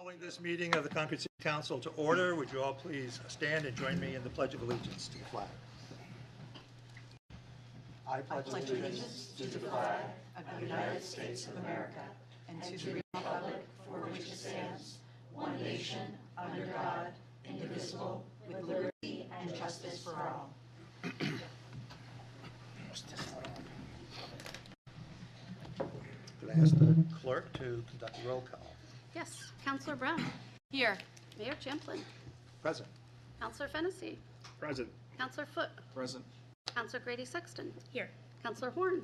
Calling this meeting of the Concord City Council to order. Would you all please stand and join me in the Pledge of Allegiance to the flag? I pledge allegiance to the flag of the United States of America and to the republic for which it stands, one nation, under God, indivisible, with liberty and justice for all. Could I ask the clerk to conduct a roll call? Yes. Councillor Brown. Here. Mayor Champlin. Present. Councillor Fennessy. Present. Councillor Foote. Present. Councillor Grady Sexton. Here. Councillor Horn.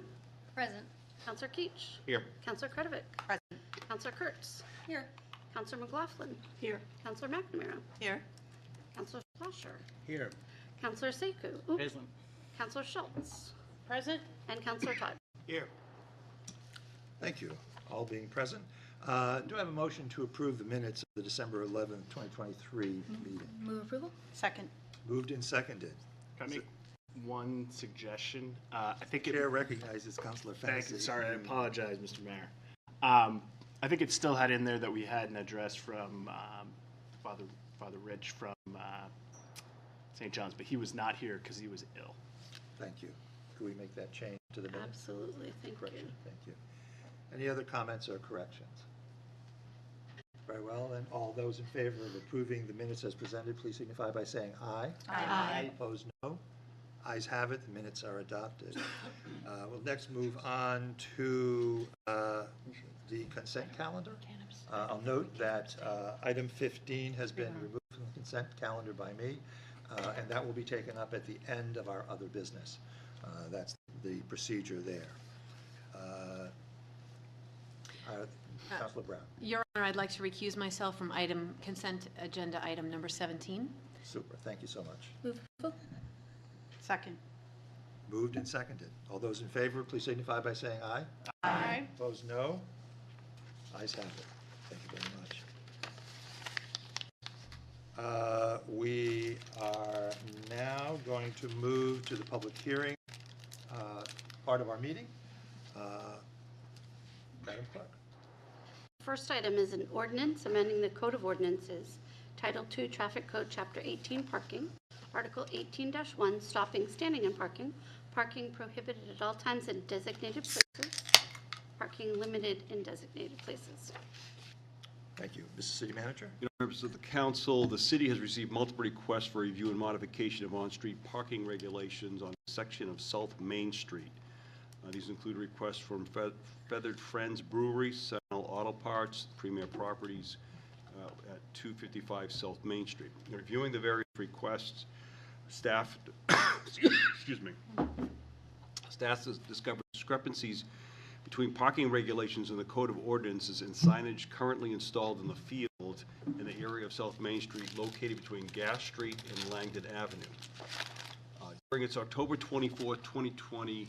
Present. Councillor Keach. Here. Councillor Kretovic. Present. Councillor Kurtz. Here. Councillor McLaughlin. Here. Councillor McNamara. Here. Councillor Schlosser. Here. Councillor Sekou. Present. Councillor Schultz. Present. And Councillor Todd. Here. Thank you, all being present. Do I have a motion to approve the minutes of the December 11th, 2023 meeting? Move approval. Second. Moved and seconded. Can I make one suggestion? I think Chair recognizes Councilor Fennessy. Thank you. Sorry, I apologize, Mr. Mayor. I think it still had in there that we had an address from Father Rich from St. John's, but he was not here because he was ill. Thank you. Could we make that change to the minutes? Absolutely. Thank you. Correction. Thank you. Any other comments or corrections? Very well, then, all those in favor of approving the minutes as presented, please signify by saying aye. Aye. Opposed, no. Ayes have it, the minutes are adopted. We'll next move on to the consent calendar. I'll note that item 15 has been removed from the consent calendar by me, and that will be taken up at the end of our other business. That's the procedure there. Councilor Brown. Your Honor, I'd like to recuse myself from consent agenda item number 17. Super, thank you so much. Move approval. Second. Moved and seconded. All those in favor, please signify by saying aye. Aye. Opposed, no. Ayes have it. Thank you very much. We are now going to move to the public hearing part of our meeting. Madam Clerk. First item is an ordinance amending the Code of Ordinances, Title II, Traffic Code, Chapter 18, Parking, Article 18-1, Stopping, Standing, and Parking, Parking prohibited at all times in designated places, Parking limited in designated places. Thank you. Mr. City Manager. Members of the council, the city has received multiple requests for review and modification of on-street parking regulations on a section of South Main Street. These include requests from Feathered Friends Brewery, Sentinel Auto Parts, Premier Properties at 255 South Main Street. In reviewing the various requests, staff, excuse me, staff has discovered discrepancies between parking regulations in the Code of Ordinances and signage currently installed in the field in the area of South Main Street located between Gas Street and Langdon Avenue. During its October 24, 2020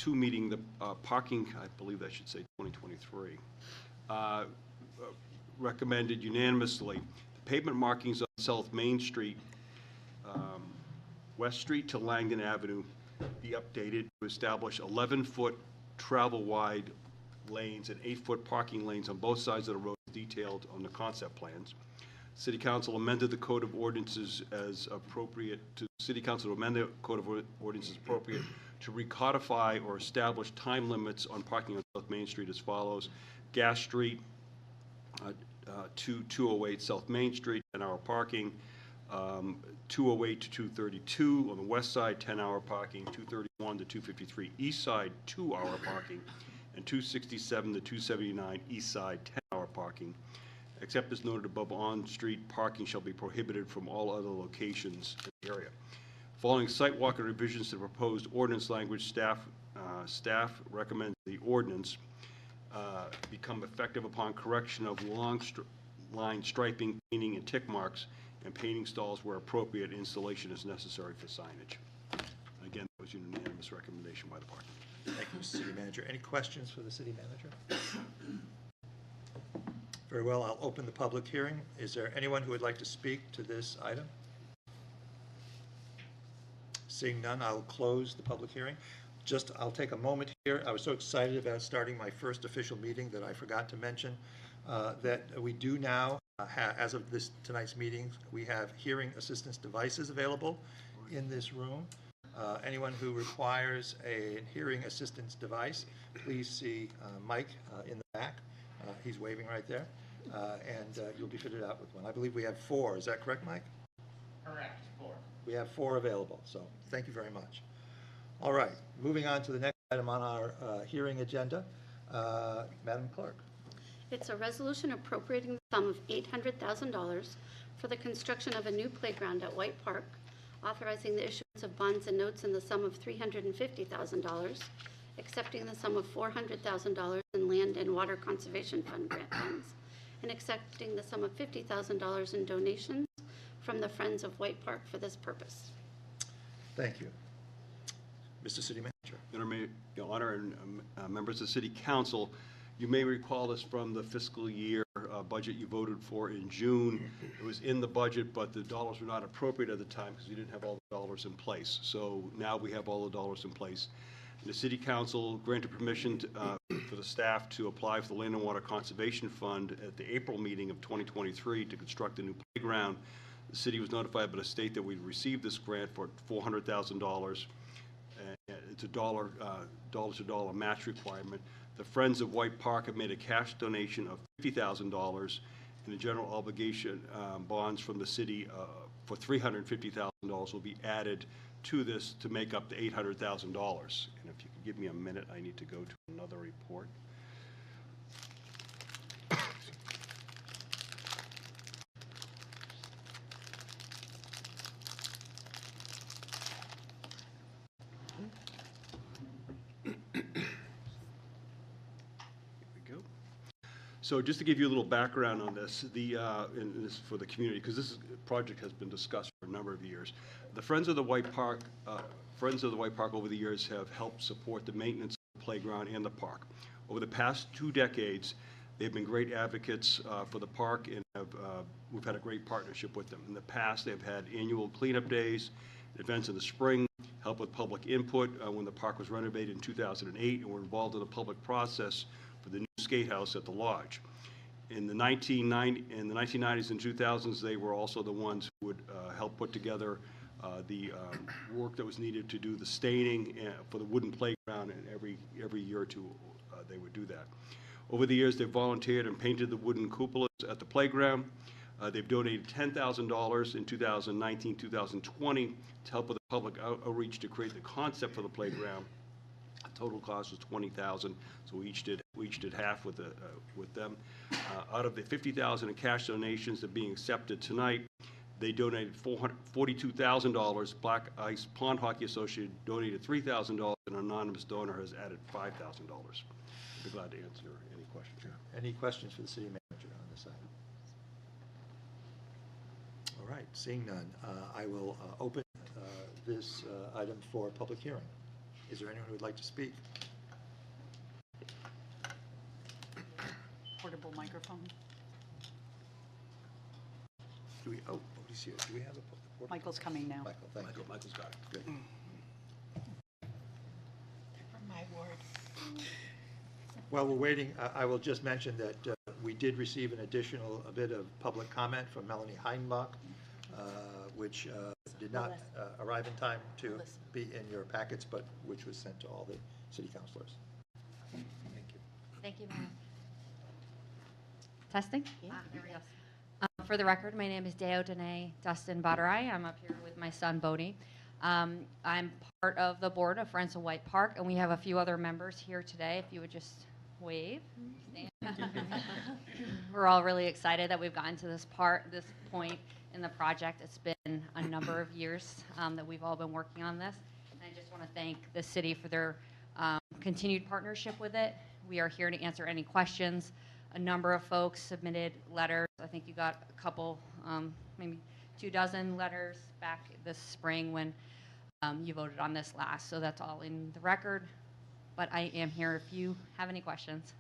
meeting, the parking, I believe I should say 2023, recommended unanimously the pavement markings on South Main Street, West Street to Langdon Avenue be updated to establish 11-foot travel-wide lanes and 8-foot parking lanes on both sides of the road detailed on the concept plans. City Council amended the Code of Ordinances as appropriate to City Council to amend the Code of Ordinances appropriate to recodify or establish time limits on parking on South Main Street as follows. Gas Street to 208 South Main Street, 10-hour parking. 208 to 232 on the west side, 10-hour parking. 231 to 253 east side, 2-hour parking. And 267 to 279 east side, 10-hour parking. Except as noted above, on-street parking shall be prohibited from all other locations in the area. Following site walk and revisions to the proposed ordinance language, staff recommends the ordinance become effective upon correction of line striping, painting, and tick marks, and painting stalls where appropriate. Installation is necessary for signage. Again, that was a unanimous recommendation by the party. Thank you, Mr. City Manager. Any questions for the City Manager? Very well, I'll open the public hearing. Is there anyone who would like to speak to this item? Seeing none, I'll close the public hearing. I'll take a moment here. I was so excited about starting my first official meeting that I forgot to mention that we do now, as of tonight's meeting, we have hearing assistance devices available in this room. Anyone who requires a hearing assistance device, please see Mike in the back. He's waving right there. And you'll be fitted out with one. I believe we have 4. Is that correct, Mike? Correct, 4. We have 4 available, so thank you very much. All right, moving on to the next item on our hearing agenda. Madam Clerk. It's a resolution appropriating the sum of $800,000 for the construction of a new playground at White Park, authorizing the issuance of bonds and notes in the sum of $350,000, accepting the sum of $400,000 in Land and Water Conservation Fund grant funds, and accepting the sum of $50,000 in donations from the Friends of White Park for this purpose. Thank you. Mr. City Manager. Your Honor and members of the City Council, you may recall this from the fiscal year budget you voted for in June. It was in the budget, but the dollars were not appropriate at the time because we didn't have all the dollars in place. So now we have all the dollars in place. And the City Council granted permission for the staff to apply for the Land and Water Conservation Fund at the April meeting of 2023 to construct a new playground. The city was notified by the state that we'd received this grant for $400,000. It's a dollar-to-dollar match requirement. The Friends of White Park have made a cash donation of $50,000, and the general obligation bonds from the city for $350,000 will be added to this to make up the $800,000. And if you could give me a minute, I need to go to another report. So just to give you a little background on this, and this is for the community, because this project has been discussed for a number of years. The Friends of the White Park over the years have helped support the maintenance of the playground and the park. Over the past 2 decades, they've been great advocates for the park, and we've had a great partnership with them. In the past, they've had annual cleanup days, events in the spring, help with public input when the park was renovated in 2008, and were involved in the public process for the new skate house at the lodge. In the 1990s and 2000s, they were also the ones who would help put together the work that was needed to do the staining for the wooden playground, and every year or two they would do that. Over the years, they've volunteered and painted the wooden cupolas at the playground. They've donated $10,000 in 2019, 2020 to help with the public outreach to create the concept for the playground. The total cost was $20,000, so we each did half with them. Out of the $50,000 in cash donations that are being accepted tonight, they donated $42,000. Black Ice Pond Hockey Association donated $3,000, and an anonymous donor has added $5,000. I'd be glad to answer any questions. Any questions for the city manager on this item? All right, seeing none, I will open this item for public hearing. Is there anyone who would like to speak? Portable microphone. Do we, oh, nobody's here. Do we have a portable? Michael's coming now. Michael, thank you. Michael's got it. Good. From my ward. While we're waiting, I will just mention that we did receive an additional bit of public comment from Melanie Heinbach, which did not arrive in time to be in your packets, but which was sent to all the city councilors. Thank you. Thank you, Mayor. Testing? There we go. For the record, my name is Deo Dene Dustin Badarai. I'm up here with my son, Bodhi. I'm part of the board of Friends of White Park, and we have a few other members here today. If you would just wave. We're all really excited that we've gotten to this point in the project. It's been a number of years that we've all been working on this. And I just want to thank the city for their continued partnership with it. We are here to answer any questions. A number of folks submitted letters. I think you got a couple, maybe 24 letters back this spring when you voted on this last. So that's all in the record. But I am here if you have any questions.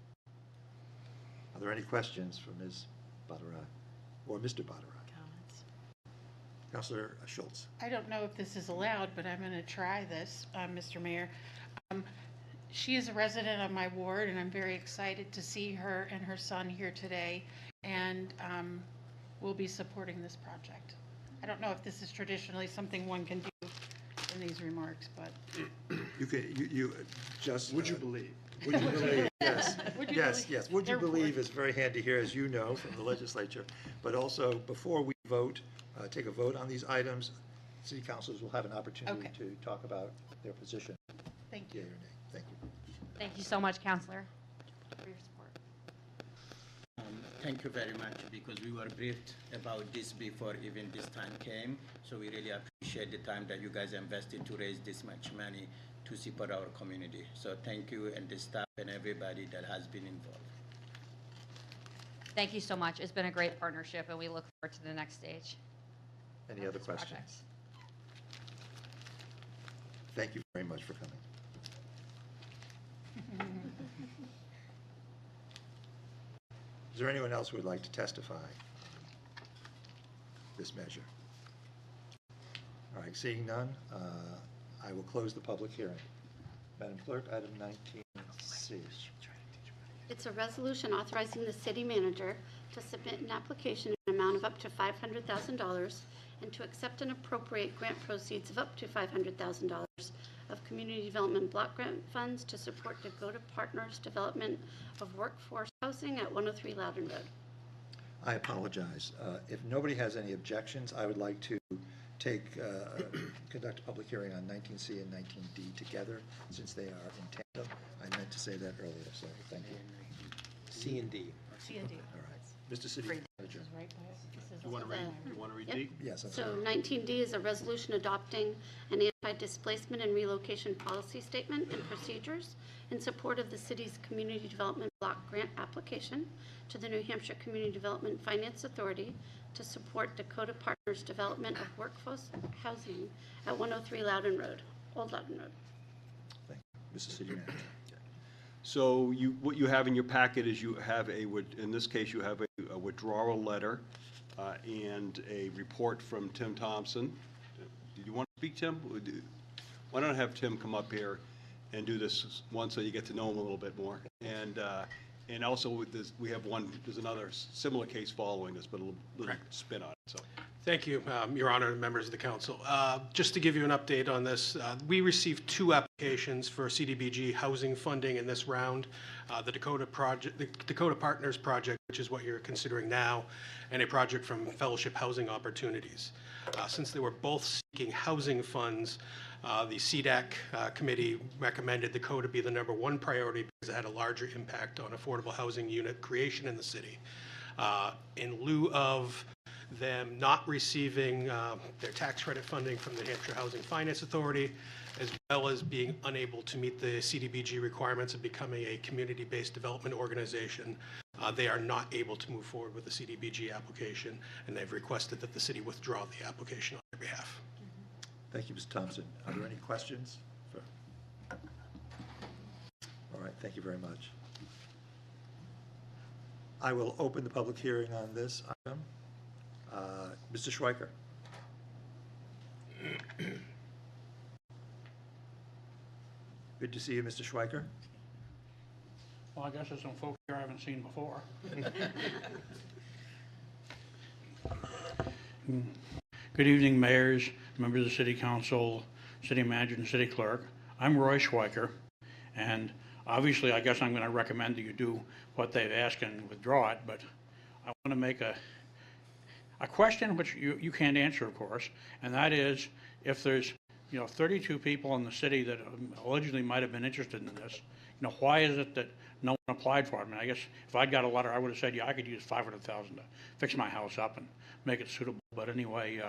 Are there any questions for Ms. Badarai or Mr. Badarai? Comments. Councilor Schultz. I don't know if this is allowed, but I'm going to try this, Mr. Mayor. She is a resident of my ward, and I'm very excited to see her and her son here today, and we'll be supporting this project. I don't know if this is traditionally something one can do in these remarks, but You can, you just. Would you believe? Would you believe, yes. Would you Yes, believe? yes. Would you They're believe important. is very handy here, as you know, from the legislature. But also, before we vote, take a vote on these items, city councilors will have an opportunity Okay. to talk about their position. Thank Yea you. or nay. Thank you. Thank you so much, Counselor, for your support. Thank you very much, because we were briefed about this before even this time came. So we really appreciate the time that you guys invested to raise this much money to support our community. So thank you, and the staff and everybody that has been involved. Thank you so much. It's been a great partnership, and we look forward to the next stage. Any of other this questions? project. Thank you very much for coming. Is there anyone else who would like to testify this measure? All right, seeing none, I will close the public hearing. Madam Clerk, item 19C. It's a resolution authorizing the city manager to submit an application in an amount of up to $500,000 and to accept and appropriate grant proceeds of up to $500,000 of community development block grant funds to support Dakota Partners development of workforce housing at 103 Loudon Road. I apologize. If nobody has any objections, I would like to conduct a public hearing on 19C and 19D together, since they are in tandem. I meant to say that earlier, so thank you. C and D. C and D. All right. Mr. City Manager. You want to read, you want to read Yep. D? Yes, I'm So sorry. 19D is a resolution adopting an anti-displacement and relocation policy statement and procedures in support of the city's community development block grant application to the New Hampshire Community Development Finance Authority to support Dakota Partners development of workforce housing at 103 Loudon Road, Old Loudon Road. Thank you. Mr. City Manager. So what you have in your packet is you have in this case, you have a withdrawal letter and a report from Tim Thompson. Did you want to speak, Tim? Why don't I have Tim come up here and do this one so you get to know him a little bit more? And also with this, we have there's another similar case following this, but a little spin on it, so. Thank you, Your Honor, and members of the council. Just to give you an update on this, we received 2 applications for CDBG housing funding in this round. The Dakota Partners project, which is what you're considering now, and a project from Fellowship Housing Opportunities. Since they were both seeking housing funds, the CDAC committee recommended Dakota be the #1 priority because it had a larger impact on affordable housing unit creation in the city. In lieu of them not receiving their tax credit funding from the New Hampshire Housing Finance Authority, as well as being unable to meet the CDBG requirements of becoming a community-based development organization, they are not able to move forward with the CDBG application, and they've requested that the city withdraw the application on their behalf. Thank you, Mr. Thompson. Are there any questions? All right, thank you very much. I will open the public hearing on this item. Mr. Schweiker. Good to see you, Mr. Schweiker. Well, I guess there's some folks here I haven't seen before. Good evening, mayors, members of the city council, city manager, and city clerk. I'm Roy Schweiker, and obviously I guess I'm going to recommend that you do what they've asked and withdraw it, but I want to make a question which you can't answer, of course, and that is if there's 32 people in the city that allegedly might have been interested in this, why is it that no one applied for it? I mean, I guess if I'd got a letter, I would have said, yeah, I could use $500,000 to fix my house up and make it suitable. But anyway,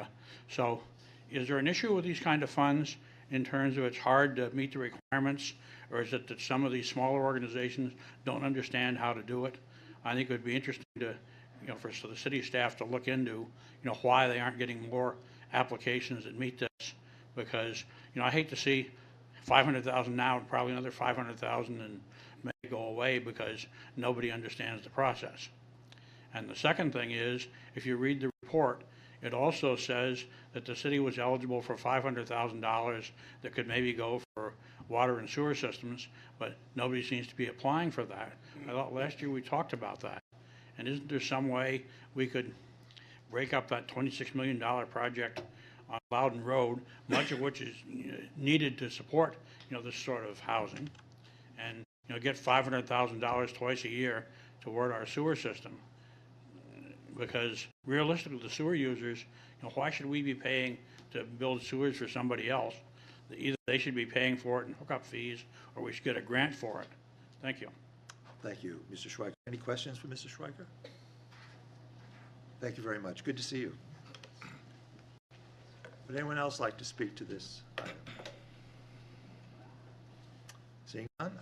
so is there an issue with these kind of funds in terms of it's hard to meet the requirements, or is it that some of these smaller organizations don't understand how to do it? I think it would be interesting to, for the city staff to look into, why they aren't getting more applications that meet this, because, I hate to see 500,000 now and probably another 500,000 and may go away because nobody understands the process. And the second thing is, if you read the report, it also says that the city was eligible for $500,000 that could maybe go for water and sewer systems, but nobody seems to be applying for that. I thought last year we talked about that. And isn't there some way we could break up that $26 million project on Loudon Road, much of which is needed to support, this sort of housing, and, get $500,000 twice a year toward our sewer system? Because realistically, the sewer users, why should we be paying to build sewers for somebody else? Either they should be paying for it in hookup fees, or we should get a grant for it. Thank you. Thank you, Mr. Schweiker. Any questions for Mr. Schweiker? Thank you very much. Good to see you. Would anyone else like to speak to this item? Seeing none,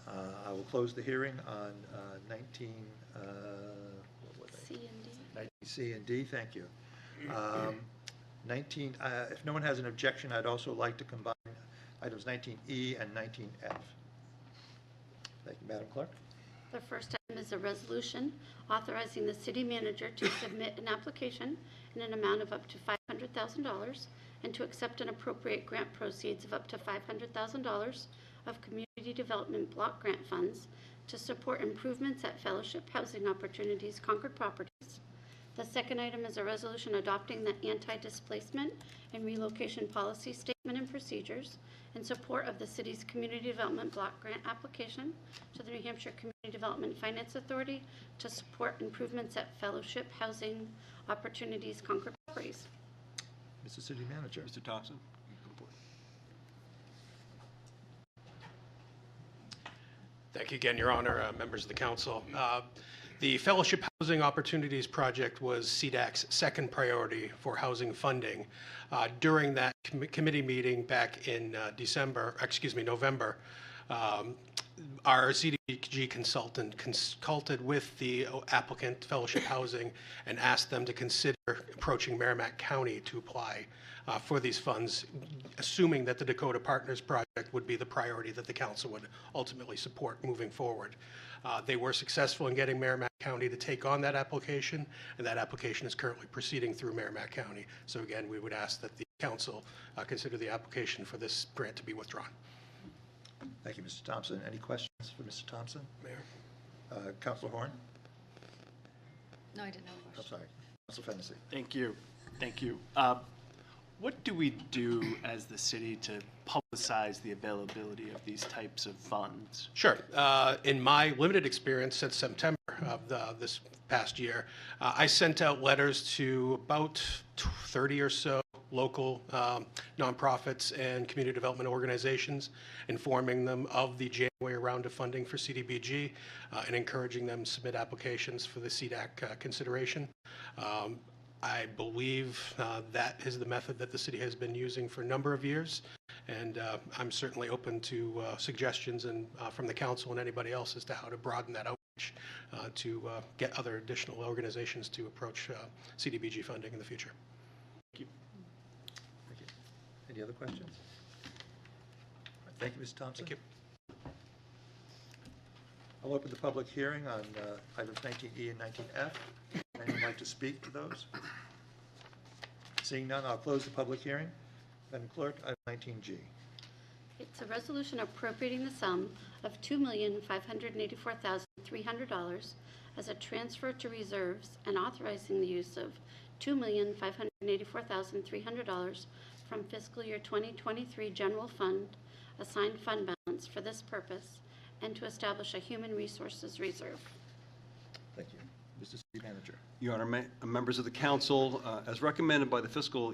I will close the hearing on 19, what were they? C and D. 19C and D, thank you. 19, if no one has an objection, I'd also like to combine items 19E and 19F. Thank you, Madam Clerk. The first item is a resolution authorizing the city manager to submit an application in an amount of up to $500,000 and to accept and appropriate grant proceeds of up to $500,000 of community development block grant funds to support improvements at Fellowship Housing Opportunities Concord properties. The second item is a resolution adopting the anti-displacement and relocation policy statement and procedures in support of the city's community development block grant application to the New Hampshire Community Development Finance Authority to support improvements at Fellowship Housing Opportunities Concord properties. Mr. City Manager. Mr. Thompson? you come forward. Thank you again, Your Honor, members of the council. The Fellowship Housing Opportunities Project was CDAC's second priority for housing funding. During that committee meeting back in November, our CDBG consultant consulted with the applicant, Fellowship Housing, and asked them to consider approaching Merrimack County to apply for these funds, assuming that the Dakota Partners Project would be the priority that the council would ultimately support moving forward. They were successful in getting Merrimack County to take on that application, and that application is currently proceeding through Merrimack County. So again, we would ask that the council consider the application for this grant to be withdrawn. Thank you, Mr. Thompson. Any questions for Mr. Thompson? Mayor. Councilor Horn? No, I didn't know. I'm sorry. Councilor Fennessy. Thank you. Thank you. What do we do as the city to publicize the availability of these types of funds? Sure. In my limited experience since September of this past year, I sent out letters to about 30 or so local nonprofits and community development organizations, informing them of the January round of funding for CDBG and encouraging them to submit applications for the CDAC consideration. I believe that is the method that the city has been using for a number of years, and I'm certainly open to suggestions and from the council and anybody else as to how to broaden that outreach to get other additional organizations to approach CDBG funding in the future. Thank you. Thank you. Any other questions? Thank you, Mr. Thompson. Thank you. I'll open the public hearing on items 19E and 19F. Anyone like to speak to those? Seeing none, I'll close the public hearing. Madam Clerk, item 19G. It's a resolution appropriating the sum of $2,584,300 as a transfer to reserves and authorizing the use of $2,584,300 from fiscal year 2023 general fund assigned fund balance for this purpose and to establish a human resources reserve. Thank you. Mr. City Manager. Your Honor, members of the council, as recommended by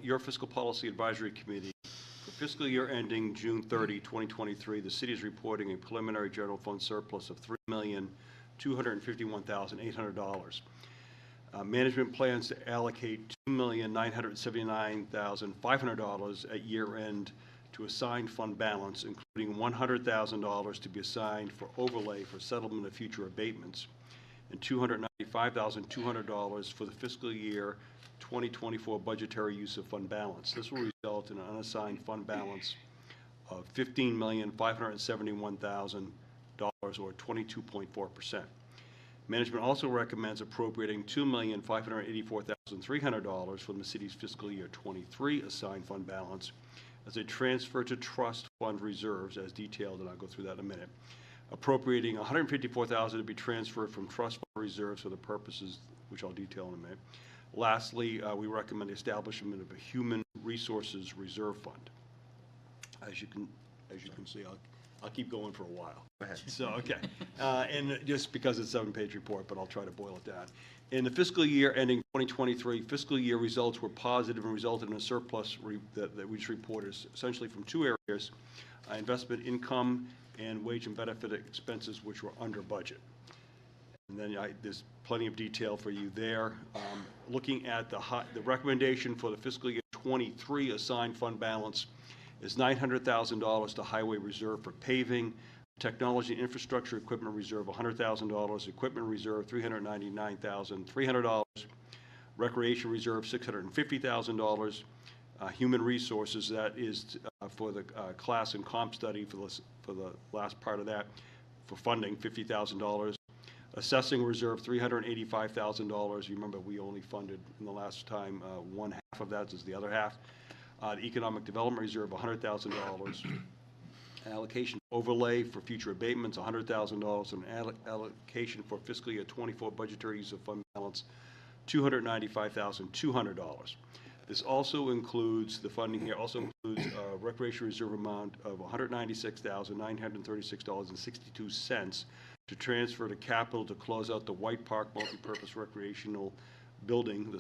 your Fiscal Policy Advisory Committee, for fiscal year ending June 30, 2023, the city is reporting a preliminary general fund surplus of $3,251,800. Management plans to allocate $2,979,500 at year end to assigned fund balance, including $100,000 to be assigned for overlay for settlement of future abatements, and $295,200 for the fiscal year 2024 budgetary use of fund balance. This will result in an unassigned fund balance of $15,571,000, or 22.4%. Management also recommends appropriating $2,584,300 from the city's fiscal year 23 assigned fund balance as a transfer to trust fund reserves as detailed, and I'll go through that in a minute. Appropriating $154,000 to be transferred from trust fund reserves for the purposes which I'll detail in a minute. Lastly, we recommend the establishment of a human resources reserve fund. As you can see, I'll keep going for a while. Go ahead. So, okay. And just because it's a 7-page report, but I'll try to boil it down. In the fiscal year ending 2023, fiscal year results were positive and resulted in a surplus that we just reported essentially from two areas, investment income and wage and benefit expenses, which were under budget. And then there's plenty of detail for you there. Looking at the recommendation for the fiscal year 23 assigned fund balance is $900,000 to highway reserve for paving, technology and infrastructure equipment reserve $100,000, equipment reserve $399,300, recreation reserve $650,000, human resources, that is for the class and comp study for the last part of that, for funding $50,000. Assessing reserve, $385,000. You remember we only funded in the last time one half of that is the other half. The economic development reserve, $100,000. Allocation overlay for future abatements, $100,000. And allocation for fiscal year 24 budgetary use of fund balance, $295,200. This also includes, the funding here also includes a recreation reserve amount of $196,936.62 to transfer to capital to close out the White Park multipurpose recreational building, the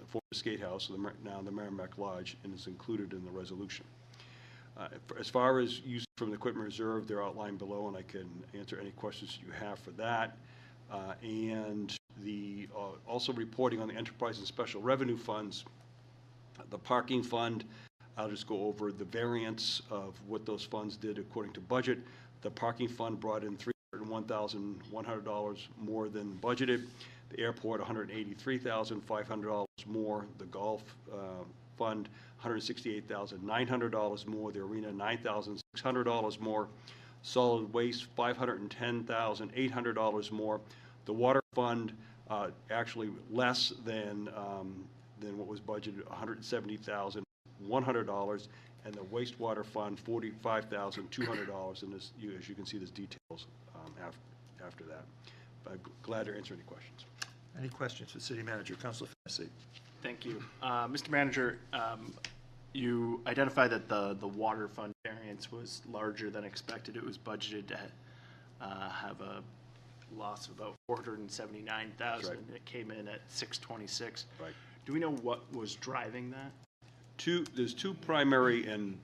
former skate house, now the Merrimack Lodge, and is included in the resolution. As far as use from the equipment reserve, they're outlined below, and I can answer any questions you have for that. And also reporting on the enterprise and special revenue funds. The parking fund, I'll just go over the variance of what those funds did according to budget. The parking fund brought in $301,100 more than budgeted. The airport, $183,500 more. The golf fund, $168,900 more. The arena, $9,600 more. Solid waste, $510,800 more. The water fund, actually less than what was budgeted, $170,100, and the wastewater fund, $45,200. And this, as you can see, there's details after that. But I'm glad to answer any questions. Any questions for City Manager? Councilor Fennessy. Thank you. Mr. Manager, you identified that the water fund variance was larger than expected. It was budgeted to have a loss of about $479,000. Right. It came in at $626,000. Right. Do we know what was driving that? There's two primary, and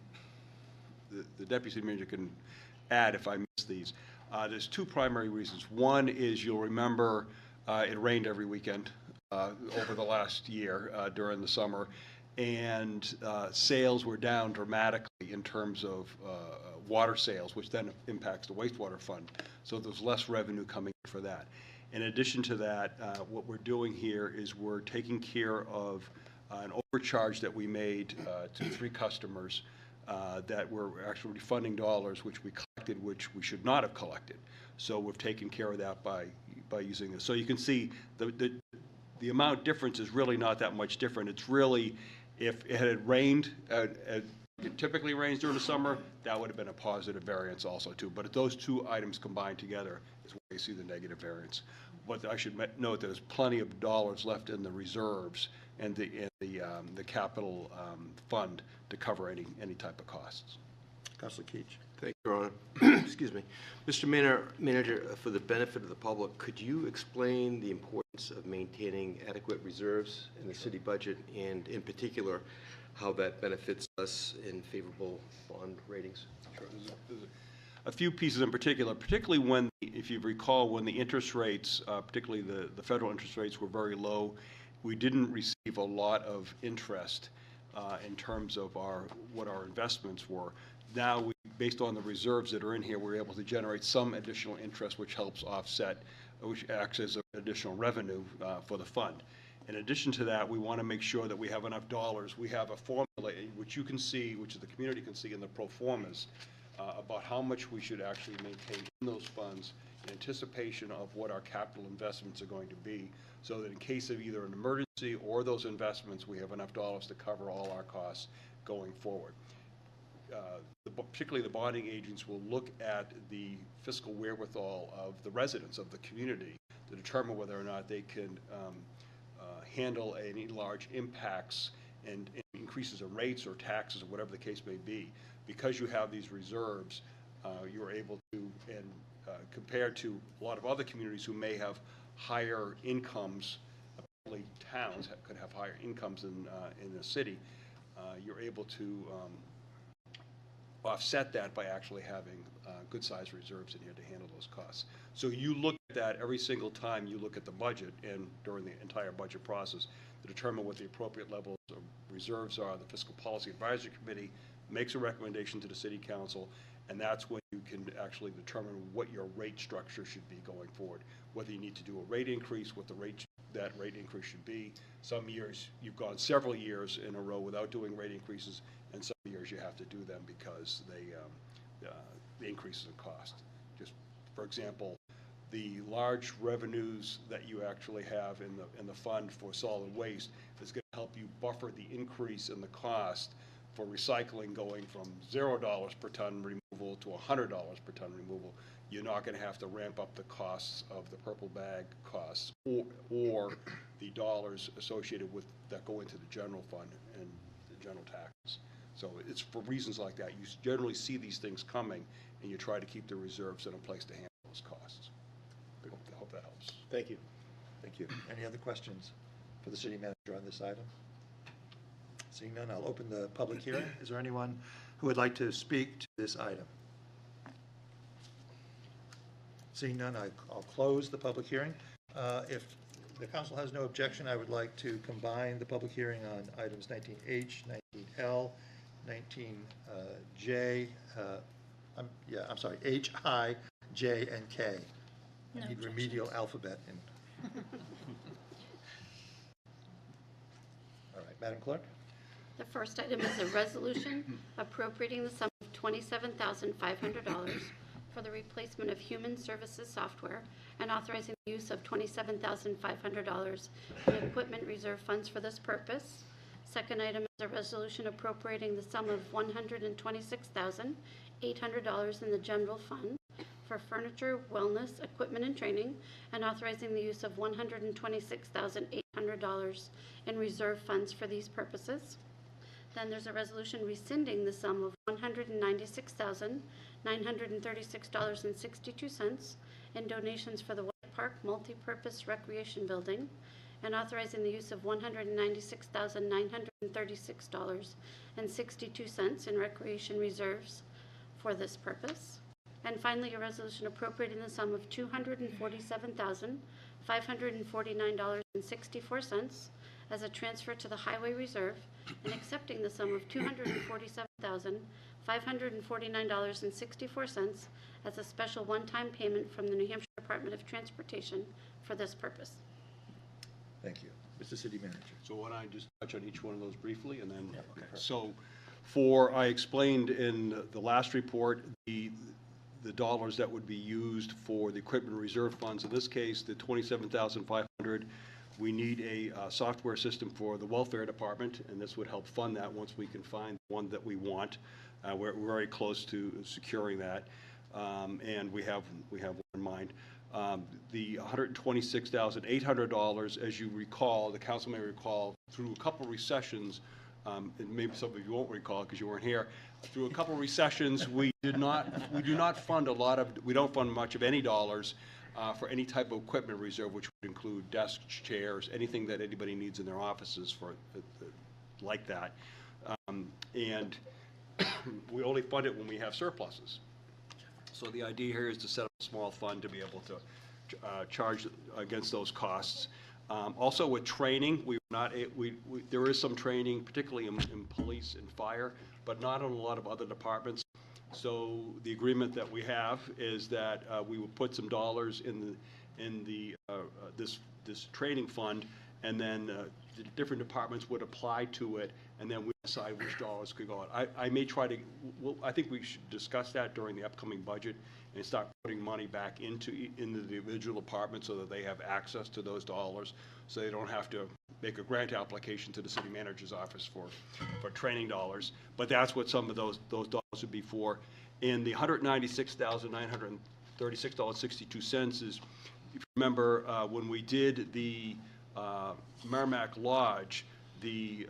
the deputy city manager can add if I miss these. There's two primary reasons. One is, you'll remember, it rained every weekend over the last year during the summer, and sales were down dramatically in terms of water sales, which then impacts the wastewater fund. So there's less revenue coming in for that. In addition to that, what we're doing here is we're taking care of an overcharge that we made to 3 customers that were actually refunding dollars which we collected, which we should not have collected. So we've taken care of that by using this. So you can see the amount difference is really not that much different. It's really, if it had rained, it typically rains during the summer, that would have been a positive variance also too. But those two items combined together is where you see the negative variance. But I should note that there's plenty of dollars left in the reserves and the capital fund to cover any type of costs. Councilor Keach. Thank you, Your Honor. Excuse me. Mr. Manager, for the benefit of the public, could you explain the importance of maintaining adequate reserves in the city budget, and in particular, how that benefits us in favorable bond ratings? Sure. There's a few pieces in particular, particularly when, if you recall, when the interest rates, particularly the federal interest rates, were very low, we didn't receive a lot of interest in terms of what our investments were. Now, based on the reserves that are in here, we're able to generate some additional interest, which helps offset, which acts as additional revenue for the fund. In addition to that, we want to make sure that we have enough dollars. We have a formula, which you can see, which the community can see in the pro formas, about how much we should actually maintain in those funds in anticipation of what our capital investments are going to be, so that in case of either an emergency or those investments, we have enough dollars to cover all our costs going forward. particularly the bonding agents will look at the fiscal wherewithal of the residents of the community to determine whether or not they can handle any large impacts and increases of rates or taxes or whatever the case may be. Because you have these reserves, you're able to, and compared to a lot of other communities who may have higher incomes, probably towns could have higher incomes in the city, you're able to offset that by actually having good-sized reserves in here to handle those costs. So you look at that every single time you look at the budget and during the entire budget process to determine what the appropriate levels of reserves are. The Fiscal Policy Advisory Committee makes a recommendation to the City Council, and that's when you can actually determine what your rate structure should be going forward, whether you need to do a rate increase, what that rate increase should be. Some years, you've gone several years in a row without doing rate increases, and some years you have to do them because the increases in cost. Just for example, the large revenues that you actually have in the fund for solid waste is going to help you buffer the increase in the cost for recycling going from $0 per ton removal to $100 per ton removal. You're not going to have to ramp up the costs of the purple bag costs or the dollars associated with that go into the general fund and the general taxes. So it's for reasons like that. You generally see these things coming, and you try to keep the reserves in a place to handle those costs. I hope that helps. Thank you. Thank you. Any other questions for the city manager on this item? Seeing none, I'll open the public hearing. Is there anyone who would like to speak to this item? Seeing none, I'll close the public hearing. If the council has no objection, I would like to combine the public hearing on items 19H, 19L, 19J, I'm sorry, H, I, J, and K. I need remedial alphabet. All right, Madam Clerk? The first item is a resolution appropriating the sum of $27,500 for the replacement of human services software and authorizing the use of $27,500 in equipment reserve funds for this purpose. Second item is a resolution appropriating the sum of $126,800 in the general fund for furniture, wellness, equipment, and training, and authorizing the use of $126,800 in reserve funds for these purposes. Then there's a resolution rescinding the sum of $196,936.62 in donations for the White Park Multipurpose Recreation Building, and authorizing the use of $196,936.62 in recreation reserves for this purpose. And finally, a resolution appropriating the sum of $247,549.64 as a transfer to the Highway Reserve and accepting the sum of $247,549.64 as a special one-time payment from the New Hampshire Department of Transportation for this purpose. Thank you. Mr. City Manager. So why don't I just touch on each one of those briefly, and then, Yeah, okay. So I explained in the last report, the dollars that would be used for the equipment reserve funds. In this case, the $27,500, we need a software system for the welfare department, and this would help fund that once we can find one that we want. We're very close to securing that, and we have one in mind. The $126,800, as you recall, the council may recall, through a couple recessions, and maybe some of you won't recall because you weren't here. Through a couple recessions, we do not fund we don't fund much of any dollars for any type of equipment reserve, which would include desks, chairs, anything that anybody needs in their offices for like that. And we only fund it when we have surpluses. So the idea here is to set up a small fund to be able to charge against those costs. Also with training, there is some training, particularly in police and fire, but not in a lot of other departments. So the agreement that we have is that we will put some dollars in this training fund, and then the different departments would apply to it, and then we decide which dollars could go out. I may try to, I think we should discuss that during the upcoming budget and start putting money back into the individual departments so that they have access to those dollars, so they don't have to make a grant application to the city manager's office for training dollars. But that's what some of those dollars would be for. And the $196,936.62 is, if you remember, when we did the Merrimack Lodge, the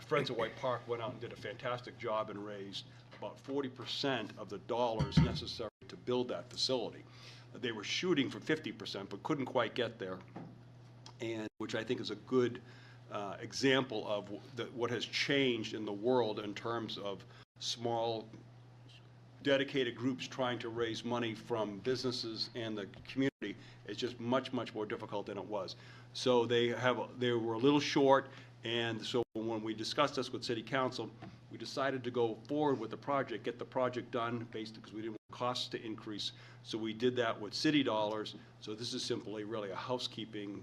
Friends of White Park went out and did a fantastic job and raised about 40% of the dollars necessary to build that facility. They were shooting for 50%, but couldn't quite get there, and which I think is a good example of what has changed in the world in terms of small, dedicated groups trying to raise money from businesses and the community. It's just much, much more difficult than it was. So they were a little short, and so when we discussed this with City Council, we decided to go forward with the project, get the project done, basically because we didn't want costs to increase. So we did that with city dollars. So this is simply really a housekeeping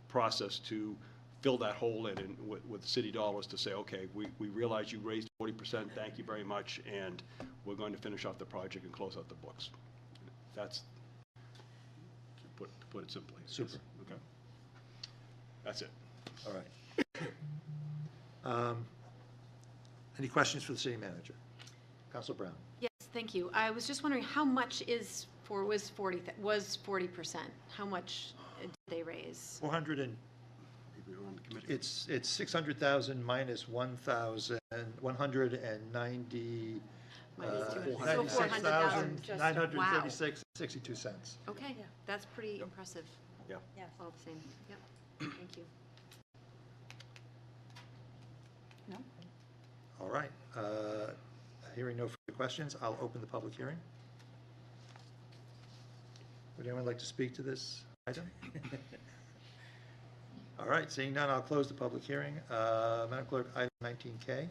process to fill that hole in with city dollars to say, okay, we realize you raised 40%, thank you very much, and we're going to finish off the project and close out the books. That's, to put it simply. Super. Yes. Okay. That's it. All right. Any questions for the city manager? Councilor Brown. Yes, thank you. I was just wondering how much was 40%? How much did they raise? 400 and, it's 600,000 minus 1,190. Minus 200. So 400,000. 96,936.62 cents. Okay, that's pretty impressive. Yeah. All the same. Yep. Thank you. All right. Hearing no further questions, I'll open the public hearing. Would anyone like to speak to this item? All right, seeing none, I'll close the public hearing. Madam Clerk, item 19K.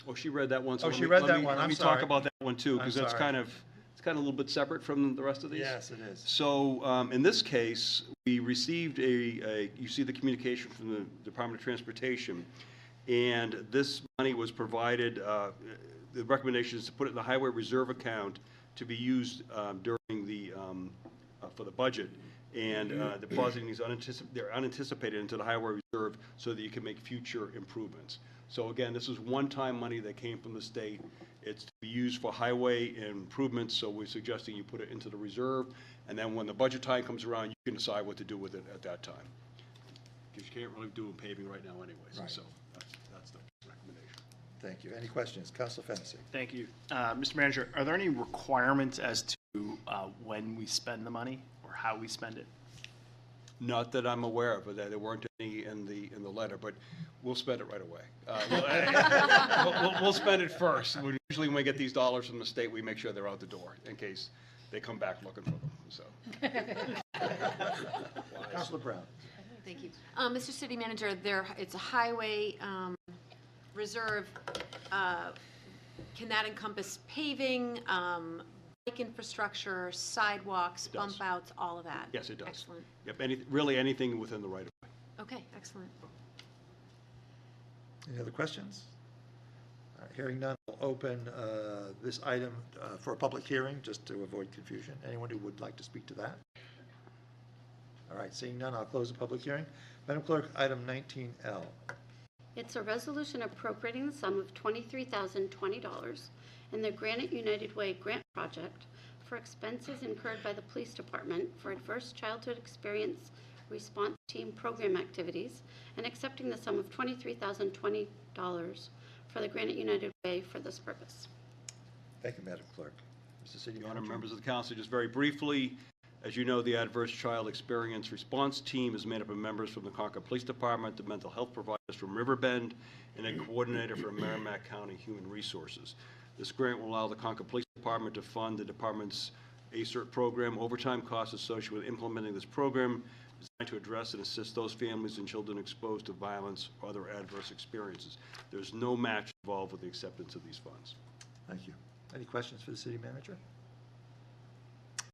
Oh, she read that one. So Oh, let she me- read let that me- one. Let I'm me sorry. talk about that one too, I'm because that's sorry. it's kind of a little bit separate from the rest of these. Yes, it is. So in this case, we received you see the communication from the Department of Transportation, and this money was provided, the recommendation is to put it in the highway reserve account to be used during the, for the budget, and depositing these they're unanticipated into the highway reserve so that you can make future improvements. So again, this is one-time money that came from the state. It's to be used for highway improvements, so we're suggesting you put it into the reserve, and then when the budget time comes around, you can decide what to do with it at that time. Because you can't really do paving right now anyways, Right. so that's the recommendation. Thank you. Any questions? Councilor Fennessy. Thank you. Mr. Manager, are there any requirements as to when we spend the money or how we spend it? Not that I'm aware of, but there weren't any in the letter, but we'll spend it right away. We'll spend it first. Usually when we get these dollars from the state, we make sure they're out the door in case they come back looking for them, so. Councilor Brown. Thank you. Mr. City Manager, it's a highway reserve. Can that encompass paving, bike infrastructure, sidewalks, It does. bump outs, all of that? Yes, it does. Excellent. Yep, really anything within the right of way. Okay, excellent. Any other questions? All right, hearing none, I'll open this item for a public hearing, just to avoid confusion. Anyone who would like to speak to that? All right, seeing none, I'll close the public hearing. Madam Clerk, item 19L. It's a resolution appropriating the sum of $23,020 in the Granite United Way grant project for expenses incurred by the police department for adverse childhood experience response team program activities, and accepting the sum of $23,020 for the Granite United Way for this purpose. Thank you, Madam Clerk. Mr. City Your Manager. Honor, members of the council, just very briefly, as you know, the Adverse Child Experience Response Team is made up of members from the Concord Police Department, the mental health providers from Riverbend, and a coordinator from Merrimack County Human Resources. This grant will allow the Concord Police Department to fund the department's ACERT program. Overtime costs associated with implementing this program designed to address and assist those families and children exposed to violence or other adverse experiences. There's no match involved with the acceptance of these funds. Thank you. Any questions for the City Manager?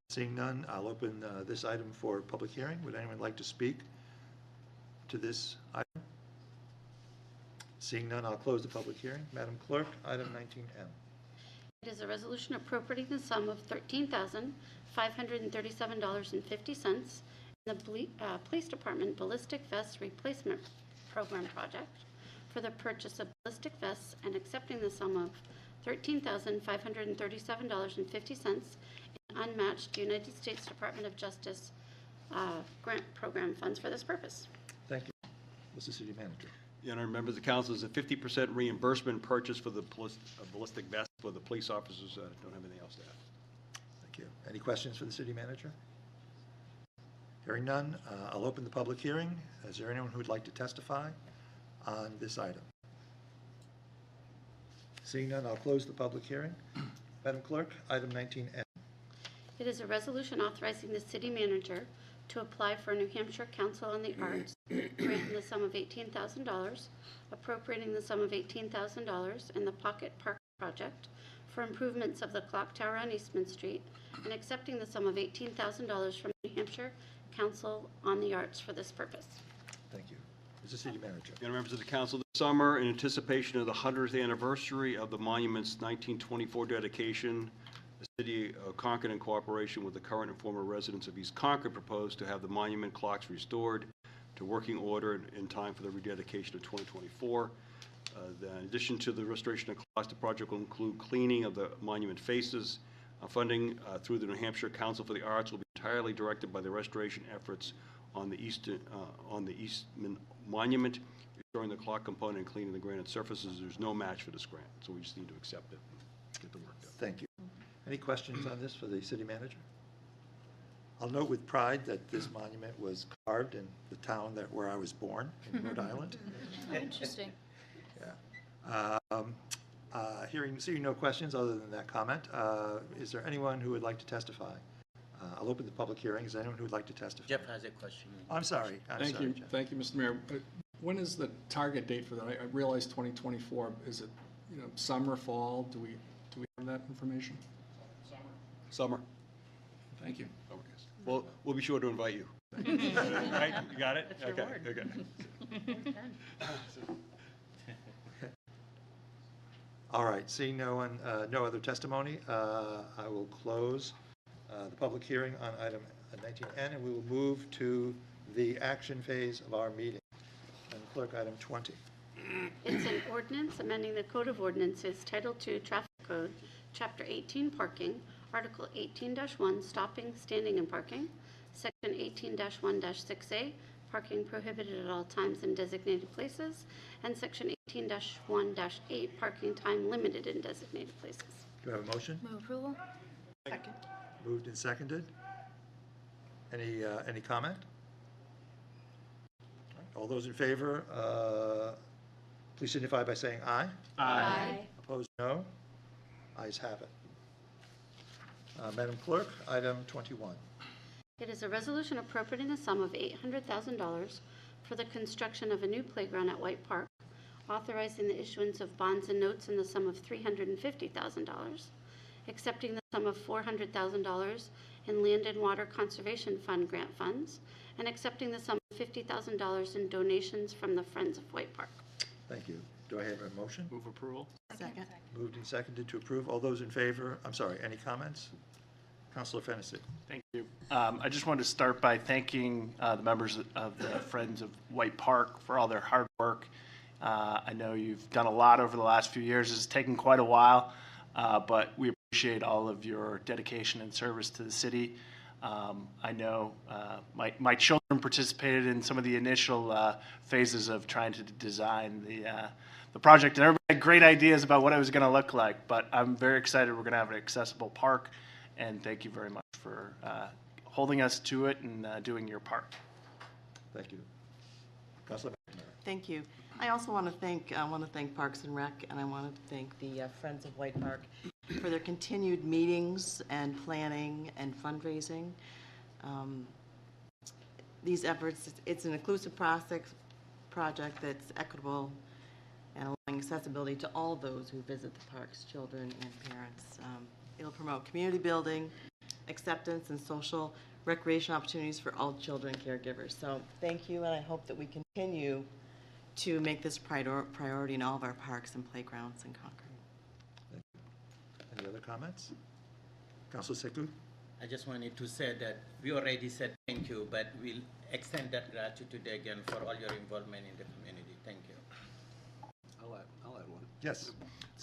Seeing none, I'll open this item for public hearing. Would anyone like to speak to this item? Seeing none, I'll close the public hearing. Madam Clerk, item 19M. It is a resolution appropriating the sum of $13,537.50 in the Police Department Ballistic Vest Replacement Program Project for the purchase of ballistic vests and accepting the sum of $13,537.50 in unmatched United States Department of Justice grant program funds for this purpose. Thank you. Mr. City Manager. And our members of the council, is a 50% reimbursement purchase for the ballistic vest for the police officers that don't have anything else to add. Thank you. Any questions for the City Manager? Hearing none, I'll open the public hearing. Is there anyone who would like to testify on this item? Seeing none, I'll close the public hearing. Madam Clerk, item 19M. It is a resolution authorizing the city manager to apply for a New Hampshire Council on the Arts, granting the sum of $18,000, appropriating the sum of $18,000 in the Pocket Park project for improvements of the clock tower on Eastman Street, and accepting the sum of $18,000 from New Hampshire Council on the Arts for this purpose. Thank you. Mr. City Manager. And members of the council, this summer, in anticipation of the 100th anniversary of the monument's 1924 dedication, the City of Concord, in cooperation with the current and former residents of East Concord, proposed to have the monument clocks restored to working order in time for the rededication of 2024. In addition to the restoration of clocks, the project will include cleaning of the monument faces. Funding through the New Hampshire Council for the Arts will be entirely directed by the restoration efforts on the Eastman Monument, restoring the clock component and cleaning the granite surfaces. There's no match for this grant, so we just need to accept it and get the work done. Thank you. Any questions on this for the City Manager? I'll note with pride that this monument was carved in the town where I was born, in Rhode Island. Interesting. Yeah. Seeing no questions other than that comment, is there anyone who would like to testify? I'll open the public hearing. Is there anyone who would like to testify? Jeff has a question. I'm sorry. Thank you. Jeff. Thank you, Mr. Mayor. When is the target date for that? I realize 2024. Is it, summer, fall? Do we have that information? Summer. Thank you. Summer, yes. Well, we'll be sure to invite you. Right? You got it? That's your Okay. word. Okay. All right. Seeing no other testimony, I will close the public hearing on item 19N, and we will move to the action phase of our meeting. And Clerk, item 20. It's an ordinance amending the Code of Ordinances, Title II, Traffic Code, Chapter 18, Parking, Article 18-1, Stopping, Standing, and Parking, Section 18-1-6A, Parking prohibited at all times in designated places, and Section 18-1-8, Parking time limited in designated places. Do I have a motion? Move approval? Second. Moved and seconded. Any comment? All those in favor, please signify by saying aye. Aye. Opposed, no. Ayes have it. Madam Clerk, item 21. It is a resolution appropriating a sum of $800,000 for the construction of a new playground at White Park, authorizing the issuance of bonds and notes in the sum of $350,000, accepting the sum of $400,000 in Land and Water Conservation Fund grant funds, and accepting the sum of $50,000 in donations from the Friends of White Park. Thank you. Do I have a motion? Move approval. Second. Moved and seconded to approve. All those in favor, I'm sorry, any comments? Councilor Fennessy. Thank you. I just wanted to start by thanking the members of the Friends of White Park for all their hard work. I know you've done a lot over the last few years. It's taken quite a while, but we appreciate all of your dedication and service to the city. I know my children participated in some of the initial phases of trying to design the project, and everybody had great ideas about what it was going to look like, but I'm very excited we're going to have an accessible park, and thank you very much for holding us to it and doing your part. Thank you. Councilor McNamara. Thank you. I also want to thank Parks and Rec, and I want to thank the Friends of White Park for their continued meetings and planning and fundraising. These efforts, it's an inclusive project that's equitable and allowing accessibility to all those who visit the parks, children and parents. It'll promote community building, acceptance, and social recreation opportunities for all children and caregivers. So thank you, and I hope that we continue to make this priority in all of our parks and playgrounds in Concord. Any other comments? Councilor Seklu? I just wanted to say that we already said thank you, but we'll extend that gratitude today again for all your involvement in the community. Thank you. I'll add one. Yes.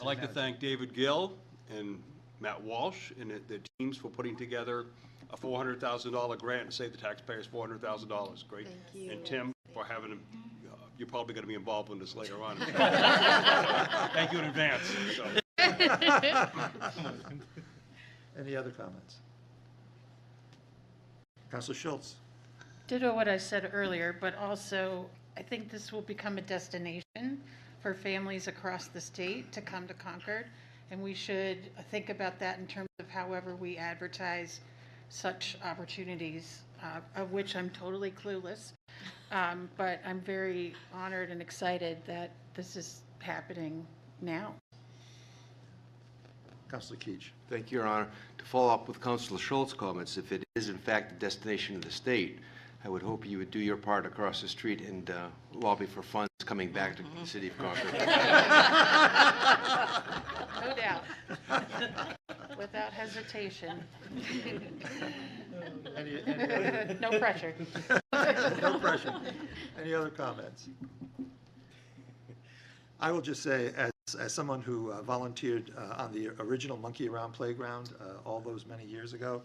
I'd like to thank David Gill and Matt Walsh and their teams for putting together a $400,000 grant to save the taxpayers $400,000. Great. Thank you. And Tim for having him. You're probably going to be involved in this later on. Thank you in advance. So. Any other comments? Councilor Schultz? Ditto what I said earlier, but also I think this will become a destination for families across the state to come to Concord. And we should think about that in terms of however we advertise such opportunities, of which I'm totally clueless. But I'm very honored and excited that this is happening now. Councilor Keach? Thank you, Your Honor. To follow up with Councilor Schultz's comments, if it is in fact the destination of the state, I would hope you would do your part across the street and lobby for funds coming back to the city of Concord. No doubt. Without hesitation. No pressure. No pressure. Any other comments? I will just say, as someone who volunteered on the original Monkey Around Playground all those many years ago,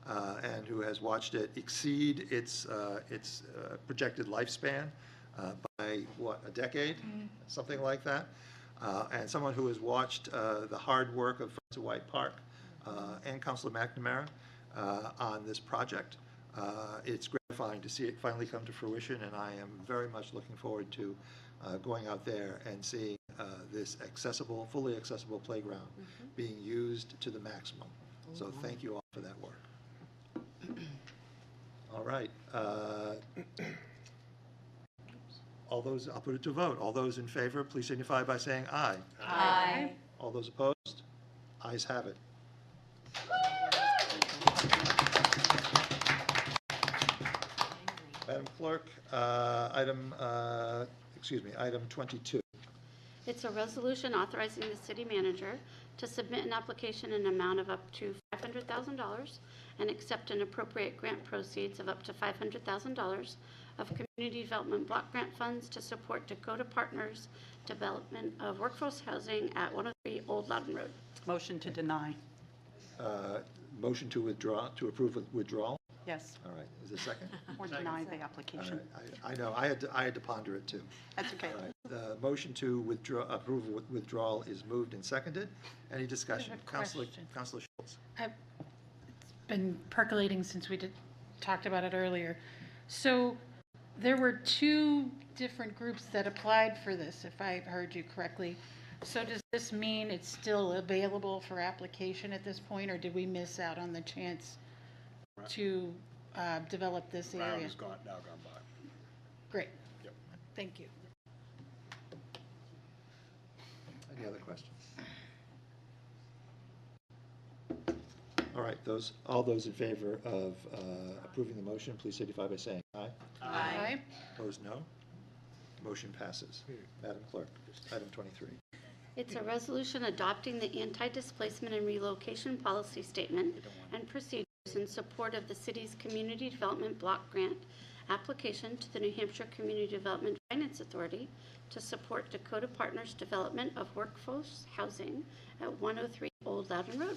and who has watched it exceed its projected lifespan by, what, a decade? Something like that. And someone who has watched the hard work of Friends of White Park and Councilor McNamara on this project. It's gratifying to see it finally come to fruition, and I am very much looking forward to going out there and seeing this accessible, fully accessible playground being used to the maximum. So thank you all for that work. All right. All those, I'll put it to vote. All those in favor, please signify by saying aye. Aye. All those opposed? Ayes have it. Madam Clerk, item 22. It's a resolution authorizing the city manager to submit an application in an amount of up to $500,000 and accept and appropriate grant proceeds of up to $500,000 of community development block grant funds to support Dakota Partners development of workforce housing at 103 Old Loudon Road. Motion to deny. Motion to withdraw, to approve with withdrawal? Yes, All right, is there a second? or deny the All application. right, I know, I had to ponder it too. That's okay. All right, the motion to withdraw, approve with withdrawal is moved and seconded. Any discussion? I have a Councilor question. Schultz. It's been percolating since we talked about it earlier. So there were two different groups that applied for this, if I heard you correctly. So does this mean it's still available for application at this point, or did we miss out on the chance to develop this area? Round is now gone by. Great. Yep. Thank you. Any other questions? All right, all those in favor of approving the motion, please signify by saying aye. Aye. Opposed, no. Motion passes. Madam Clerk, item 23. It's a resolution adopting the anti-displacement and relocation policy statement and procedures in support of the city's community development block grant application to the New Hampshire Community Development Finance Authority to support Dakota Partners development of workforce housing at 103 Old Loudon Road.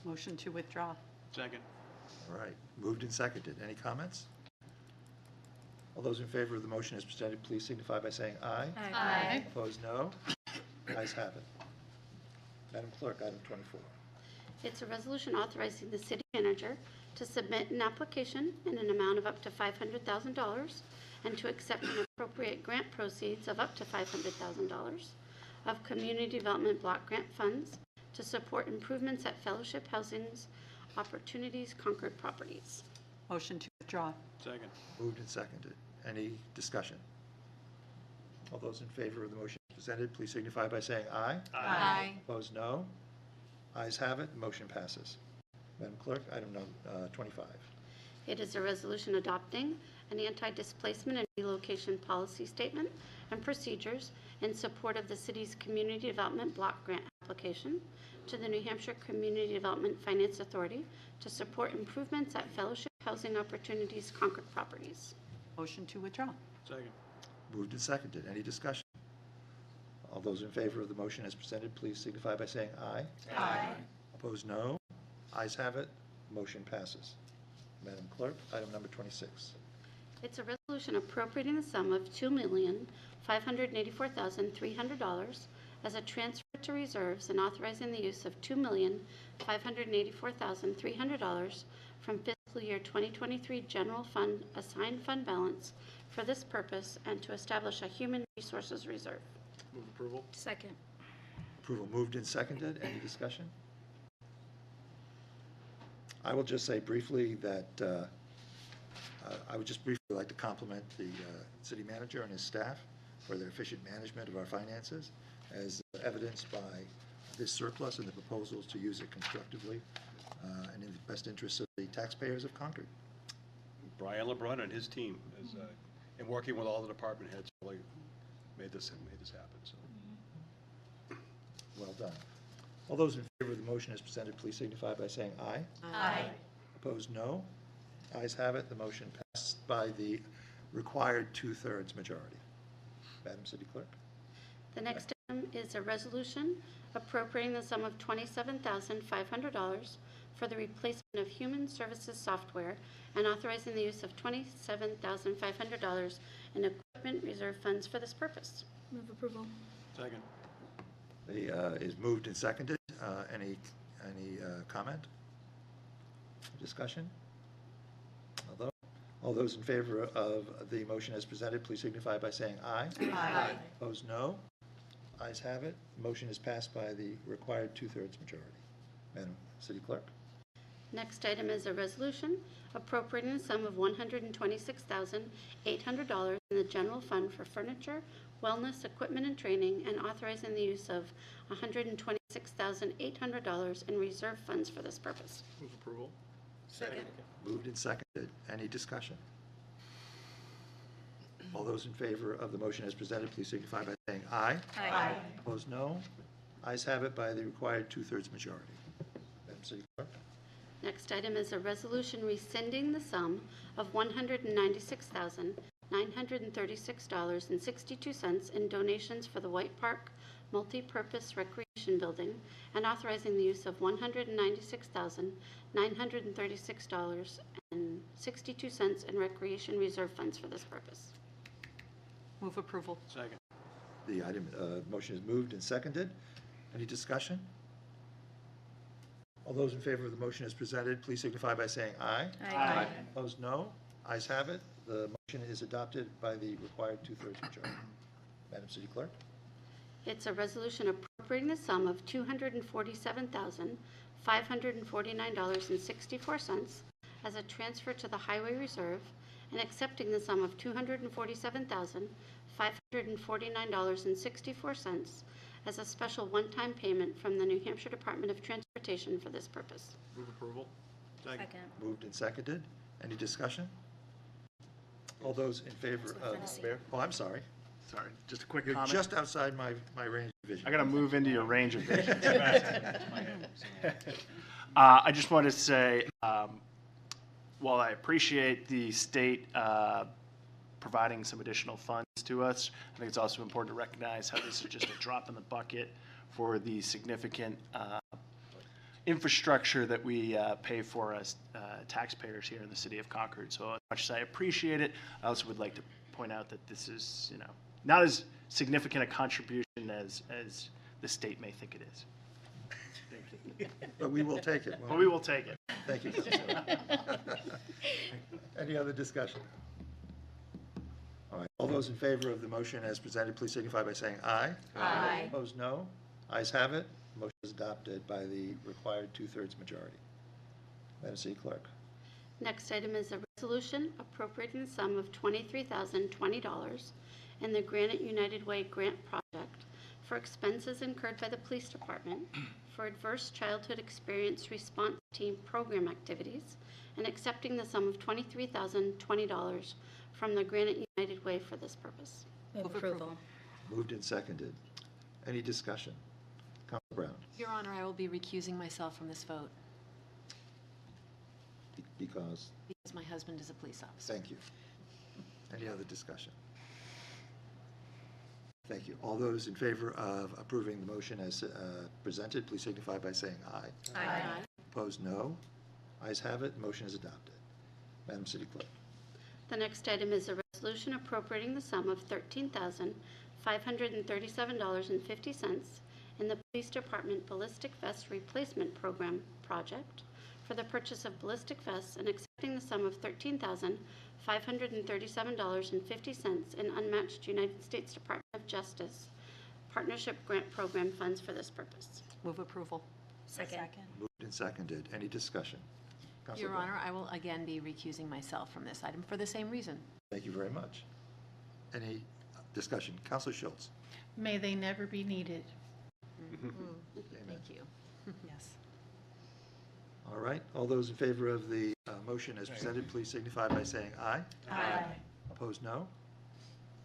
Motion to withdraw. Second. All right, moved and seconded. Any comments? All those in favor of the motion as presented, please signify by saying aye. Aye. Opposed, no. Ayes have it. Madam Clerk, item 24. It's a resolution authorizing the city manager to submit an application in an amount of up to $500,000 and to accept and appropriate grant proceeds of up to $500,000 of community development block grant funds to support improvements at Fellowship Housing's Opportunities Concord properties. Motion to withdraw. Second. Moved and seconded. Any discussion? All those in favor of the motion presented, please signify by saying aye. Aye. Opposed, no. Ayes have it. Motion passes. Madam Clerk, item number 25. It is a resolution adopting an anti-displacement and relocation policy statement and procedures in support of the city's Community Development Block Grant application to the New Hampshire Community Development Finance Authority to support improvements at Fellowship Housing Opportunities Concord properties. Motion to withdraw. Second. Moved and seconded. Any discussion? All those in favor of the motion as presented, please signify by saying aye. Aye. Opposed, no. Ayes have it. Motion passes. Madam Clerk, item number 26. It's a resolution appropriating the sum of $2,584,300 as a transfer to reserves and authorizing the use of $2,584,300 from fiscal year 2023 general fund assigned fund balance for this purpose and to establish a human resources reserve. Move approval. Second. Approval moved and seconded. Any discussion? I will just say briefly that I would just briefly like to compliment the city manager and his staff for their efficient management of our finances, as evidenced by this surplus and the proposals to use it constructively and in the best interests of the taxpayers of Concord. Brian LeBrun and his team, is, and working with all the department heads, really made this happen. So, Well done. All those in favor of the motion as presented, please signify by saying aye. Aye. Opposed, no. Ayes have it. The motion passed by the required 2/3 majority. Madam City Clerk. The next item is a resolution appropriating the sum of $27,500 for the replacement of human services software and authorizing the use of $27,500 in equipment reserve funds for this purpose. Move approval. Second. Is moved and seconded. Any comment? Discussion? All those in favor of the motion as presented, please signify by saying aye. Aye. Opposed, no. Ayes have it. Motion is passed by the required 2/3 majority. Madam City Clerk. Next item is a resolution appropriating a sum of $126,800 in the general fund for furniture, wellness, equipment, and training, and authorizing the use of $126,800 in reserve funds for this purpose. Move approval. Second. Moved and seconded. Any discussion? All those in favor of the motion as presented, please signify by saying aye. Aye. Opposed, no. Ayes have it by the required 2/3 majority. Madam City Clerk. Next item is a resolution rescinding the sum of $196,936.62 in donations for the White Park Multi-Purpose Recreation Building and authorizing the use of $196,936.62 in recreation reserve funds for this purpose. Move approval. Second. The item, motion is moved and seconded. Any discussion? All those in favor of the motion as presented, please signify by saying aye. Aye. Opposed, no. Ayes have it. The motion is adopted by the required 2/3 majority. Madam City Clerk. It's a resolution appropriating the sum of $247,549.64 as a transfer to the Highway Reserve and accepting the sum of $247,549.64 as a special one-time payment from the New Hampshire Department of Transportation for this purpose. Move approval. Second. Moved and seconded. Any discussion? All those in favor of... Mayor? Oh, I'm sorry. Sorry, just a quick You're comment. just outside my range of vision. I got to move into your range of vision. I just wanted to say, while I appreciate the state providing some additional funds to us, I think it's also important to recognize how this is just a drop in the bucket for the significant infrastructure that we pay for as taxpayers here in the city of Concord. So as much as I appreciate it, I also would like to point out that this is, not as significant a contribution as the state may think it is. But we will take it. But we will take it. Thank you, Councilor. Any other discussion? All right, all those in favor of the motion as presented, please signify by saying aye. Aye. Opposed, no. Ayes have it. Motion is adopted by the required 2/3 majority. Madam City Clerk. Next item is a resolution appropriating the sum of $23,020 in the Granite United Way grant project for expenses incurred by the police department for adverse childhood experience response team program activities and accepting the sum of $23,020 from the Granite United Way for this purpose. Move approval. Moved and seconded. Any discussion? Councilor Brown? Your Honor, I will be recusing myself from this vote Because? because my husband is a police officer. Thank you. Any other discussion? Thank you. All those in favor of approving the motion as presented, please signify by saying aye. Aye. Opposed, no. Ayes have it, the motion is adopted. Madam City Clerk. The next item is a resolution appropriating the sum of $13,537.50 in the Police Department Ballistic Vest Replacement Program project for the purchase of ballistic vests and accepting the sum of $13,537.50 in unmatched United States Department of Justice Partnership Grant Program funds for this purpose. Move approval. Second. Moved and seconded. Any discussion? Councilor Your Brown. Honor, I will again be recusing myself from this item for the same reason. Thank you very much. Any discussion? Councilor Schultz. May they never be needed. Amen. Thank you. Yes. All right. All those in favor of the motion as presented, please signify by saying aye. Aye. Opposed, no.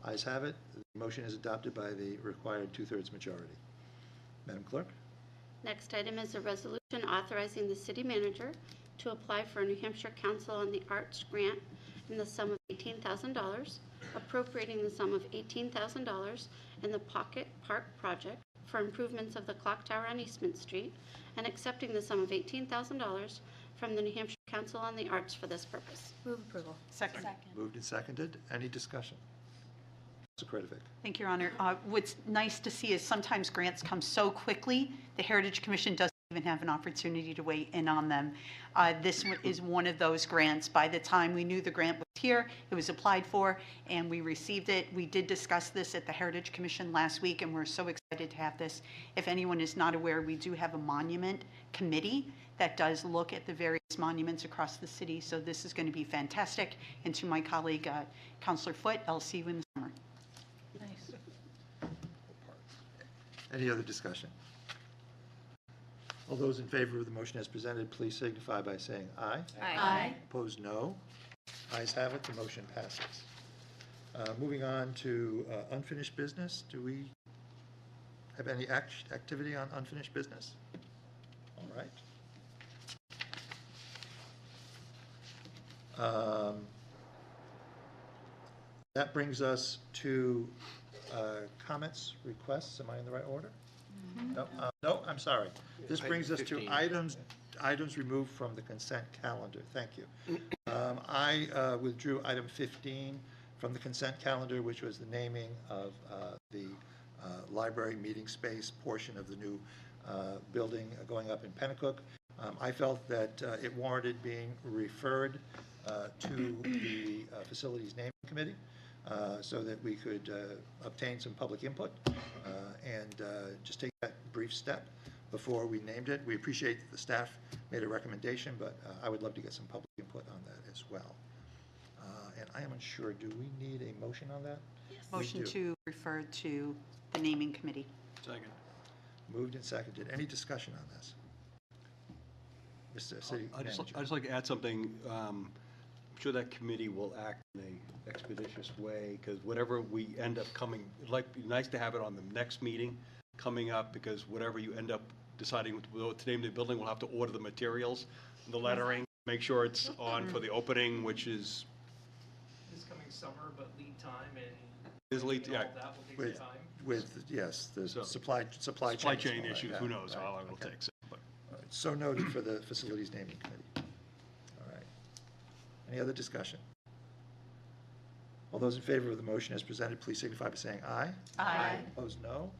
Ayes have it. The motion is adopted by the required two-thirds majority. Madam Clerk. Next item is a resolution authorizing the city manager to apply for a New Hampshire Council on the Arts grant in the sum of $18,000, appropriating the sum of $18,000 in the Pocket Park project for improvements of the clock tower on Eastman Street, and accepting the sum of $18,000 from the New Hampshire Council on the Arts for this purpose. Move approval. Second. Moved and seconded. Any discussion? Councilor Kretovic. Thank you, Your Honor. What's nice to see is sometimes grants come so quickly, the Heritage Commission doesn't even have an opportunity to weigh in on them. This is one of those grants. By the time we knew the grant was here, it was applied for, and we received it. We did discuss this at the Heritage Commission last week, and we're so excited to have this. If anyone is not aware, we do have a monument committee that does look at the various monuments across the city, so this is going to be fantastic. And to my colleague, Councilor Foote, I'll see you in the summer. Nice. Any other discussion? All those in favor of the motion as presented, please signify by saying aye. Aye. Opposed, no. Ayes have it, the motion passes. Moving on to unfinished business. Do we have any activity on unfinished business? All right. That brings us to comments, requests. Am I in the right order? No, no, I'm sorry. This brings us to 15. items removed from the consent calendar. Thank you. I withdrew item 15 from the consent calendar, which was the naming of the library meeting space portion of the new building going up in Pennacook. I felt that it warranted being referred to the Facilities Naming Committee so that we could obtain some public input and just take that brief step before we named it. We appreciate that the staff made a recommendation, but I would love to get some public input on that as well. And I am unsure, do we need a motion on that? Yes. Motion to refer to the naming committee. Second. Moved and seconded. Any discussion on this? Mr. City I'd Manager. just like to add something. I'm sure that committee will act in an expeditious way, because whatever we end up coming, it'd like, be nice to have it on the next meeting coming up, because whatever you end up deciding to name the building, we'll have to order the materials, the lettering, make sure it's on for the opening, which is This coming summer, but lead time and is lead, all yeah, that will take With, some time. yes, the So- supply chain. supply and chain all that, issues, yeah, who knows right, how long it'll okay. take. So, but All right, so noted for the Facilities Naming Committee. All right. Any other discussion? All those in favor of the motion as presented, please signify by saying aye. Aye. Opposed, no.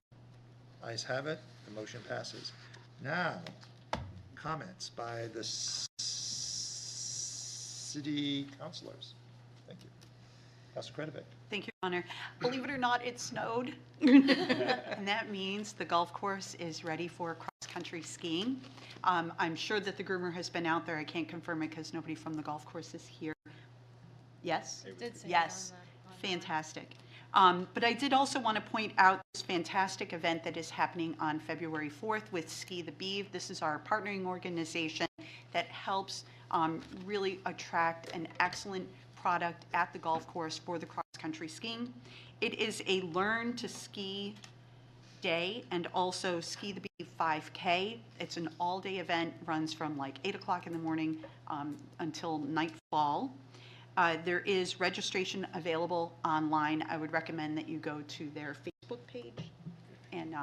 Ayes have it, the motion passes. Now, comments by the city councilors. Thank you. Councilor Kretovic. Thank you, Your Honor. Believe it or not, it snowed. And that means the golf course is ready for cross-country skiing. I'm sure that the groomer has been out there. I can't confirm it because nobody from the golf course is here. Yes? Yes. Fantastic. But I did also want to point out this fantastic event that is happening on February 4th with Ski the Beeve. This is our partnering organization that helps really attract an excellent product at the golf course for the cross-country skiing. It is a Learn to Ski Day and also Ski the Beeve 5K. It's an all-day event, runs from like 8 o'clock in the morning until nightfall. There is registration available online. I would recommend that you go to their Facebook page and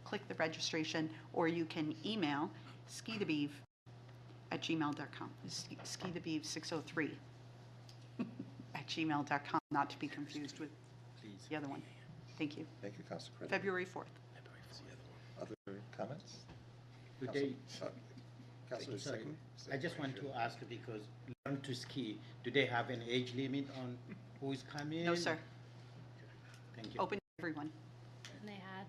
click the registration, or you can email skithebeeve@gmail.com. skithebeeve603 at gmail.com, not to be confused with the other one. Thank you. Thank you, Councilor Credit. February 4th. Other comments? Could they, Councilor sorry, Sekou? I just want to ask, because Learn to Ski, do they have an age limit on who is coming? No, sir. Thank you. Open to everyone. And they had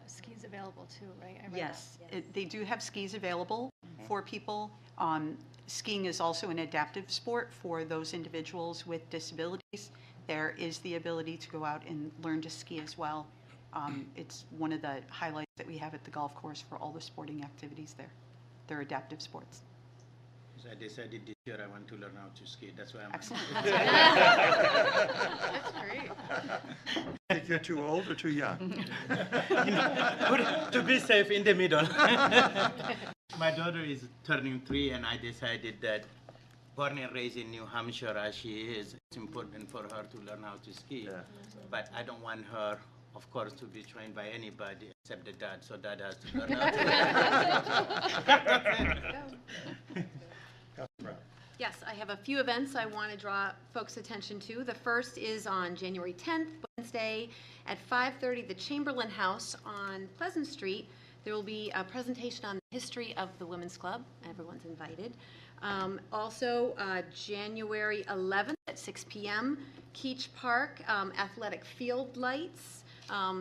skis available too, right? I read Yes, that. they do have skis available for people. Skiing is also an adaptive sport for those individuals with disabilities. There is the ability to go out and learn to ski as well. It's one of the highlights that we have at the golf course for all the sporting activities there. They're adaptive sports. So I decided this year I want to learn how to ski. That's why I'm. Excellent. That's great. Think you're too old or too young? To be safe, in the middle. My daughter is turning 3, and I decided that, born and raised in New Hampshire as she is, it's important for her to learn how to ski. Yeah. But I don't want her, of course, to be trained by anybody except the dad, so dad has to learn how to. Yes, I have a few events I want to draw folks' attention to. The first is on January 10th, Wednesday, at 5:30, the Chamberlain House on Pleasant Street. There will be a presentation on the history of the Women's Club. Everyone's invited. Also, January 11th at 6 p.m., Keach Park, athletic field lights.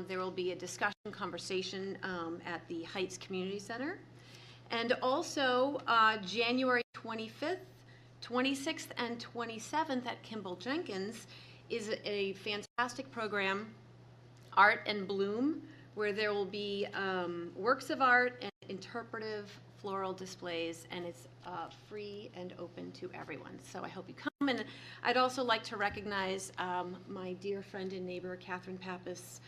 There will be a discussion, conversation at the Heights Community Center. And also, January 25th, 26th, and 27th at Kimball Jenkins is a fantastic program, Art and Bloom, where there will be works of art and interpretive floral displays, and it's free and open to everyone. So I hope you come. And I'd also like to recognize my dear friend and neighbor, Catherine Pappas,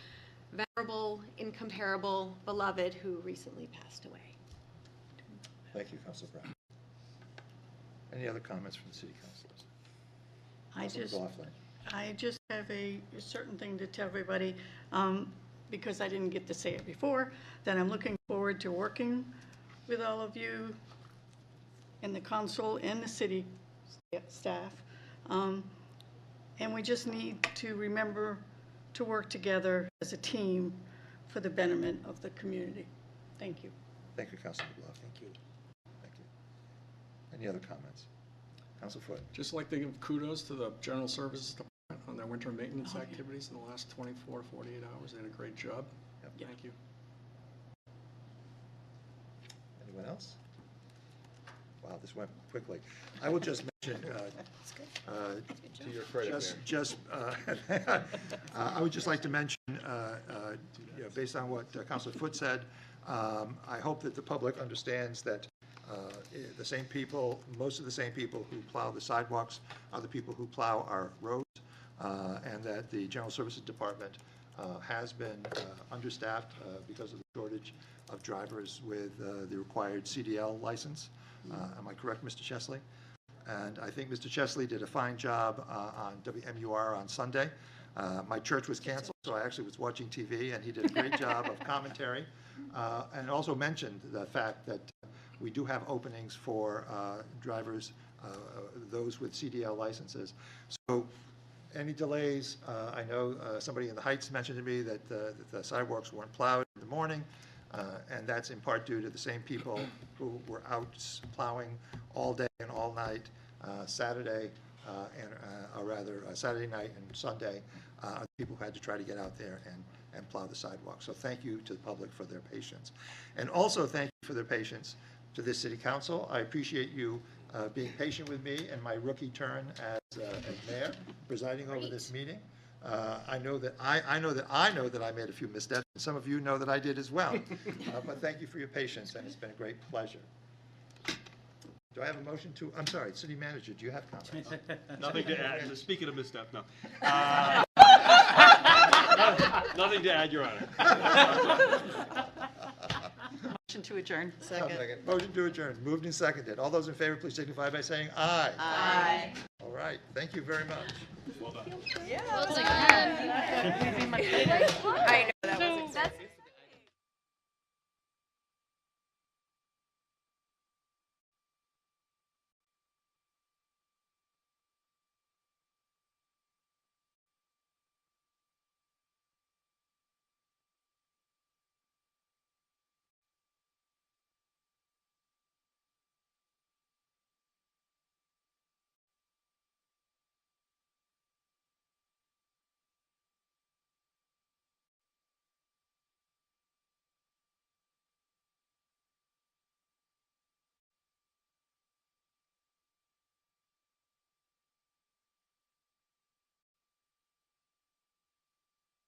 venerable, incomparable, beloved, who recently passed away. Thank you, Councilor Brown. Any other comments from the city councilors? I just have a certain thing to tell everybody, because I didn't get to say it before, that I'm looking forward to working with all of you in the council and the city staff. And we just need to remember to work together as a team for the betterment of the community. Thank you. Thank you, Councilor Bluff. Thank you. Thank you. Any other comments? Councilor Foot. Just like to give kudos to the General Services Department on their winter maintenance activities in the last 24 to 48 hours. They did a great job. Yep. Thank you. Anyone else? Wow, this went quickly. I will just mention, To your credit, Mayor. I would just like to mention, based on what Councilor Foot said, I hope that the public understands that the same people, most of the same people who plow the sidewalks are the people who plow our roads, and that the General Services Department has been understaffed because of the shortage of drivers with the required CDL license. Am I correct, Mr. Chesley? And I think Mr. Chesley did a fine job on WMUR on Sunday. My church was canceled, so I actually was watching TV, and he did a great job of commentary, and also mentioned the fact that we do have openings for drivers, those with CDL licenses. So any delays, I know somebody in the Heights mentioned to me that the sidewalks weren't plowed in the morning, and that's in part due to the same people who were out plowing all day and all night, Saturday, or rather Saturday night and Sunday, are the people who had to try to get out there and plow the sidewalk. So thank you to the public for their patience. And also thank you for their patience to this city council. I appreciate you being patient with me in my rookie turn as mayor, presiding over this meeting. I know that I made a few missteps, and some of you know that I did as well. But thank you for your patience, and it's been a great pleasure. Do I have a motion to, I'm sorry, City Manager, do you have comments? Nothing to add. Speaking of misstep, no. Nothing to add, Your Honor. Motion to adjourn. Second. Motion to adjourn, moved and seconded. All those in favor, please signify by saying aye. Aye. All right, thank you very much. Well done. Well done.